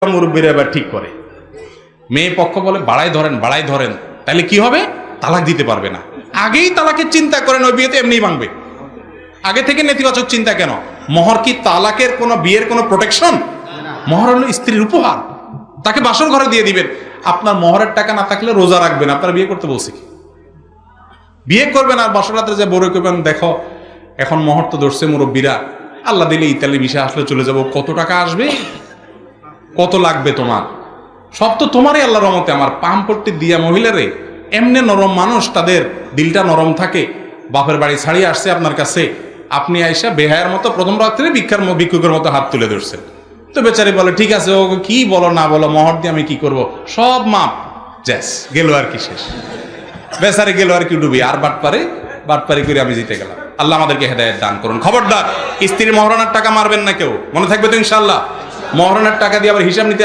মুরব্বীরা এবার ঠিক করে, মেয়ে পক্ষ বলে বাড়াই ধরেন, তাহলে কি হবে? তালাক দিতে পারবে না। আগেই তালাকের চিন্তা করেন, ওই বিয়েতে এমনিই ভাঙবে। আগে থেকে নেতিবাচক চিন্তা কেন? মোহর কি তালাকের কোনো বিয়ের কোনো প্রোটেকশন? মোহর হলো স্ত্রীর উপহার, তাকে বাসর ঘরে দিয়ে দিবেন। আপনার মোহরের টাকা না থাকলে রোজা রাখবেন, আপনার বিয়ে করতে বলছে কি? বিয়ে করবেন আর বাসর রাত্রে যে বড় করবেন, দেখো এখন মোহর তো ধরছে মুরব্বীরা, আল্লাহ দিলে ইতালি ভিসা আসলে চলে যাব, কত টাকা আসবে, কত লাগবে তোমার, সব তো তোমারই আল্লাহর রহমতে। আমার পাম্পট্টি দিয়া মহিলারে, এমনি নরম মানুষ, তাদের দিলটা নরম থাকে। বাপের বাড়ি ছাড়িয়ে আসছে আপনার কাছে, আপনি আইসা বেহায়ের মতো প্রথম রাত্রে ভিক্ষুকের মতো হাত তুলে ধরছেন। তো বেচারি বলে ঠিক আছে, ও কি বলো না বলো, মোহর দিয়ে আমি কি করব, সব মাপ, জ্যাস গেল আর কি, শেষ। বেচারি গেল আর কি, ডুবি। আর বাটপারি করে আমি জিতে গেলাম। আল্লাহ আমাদেরকে হেদায়েত দান করুন। খবরদার স্ত্রীর মহারণার টাকা মারবেন না কেউ, মনে থাকবে তো ইনশাআল্লাহ। মহারণার টাকা দিয়ে আবার হিসাব নিতে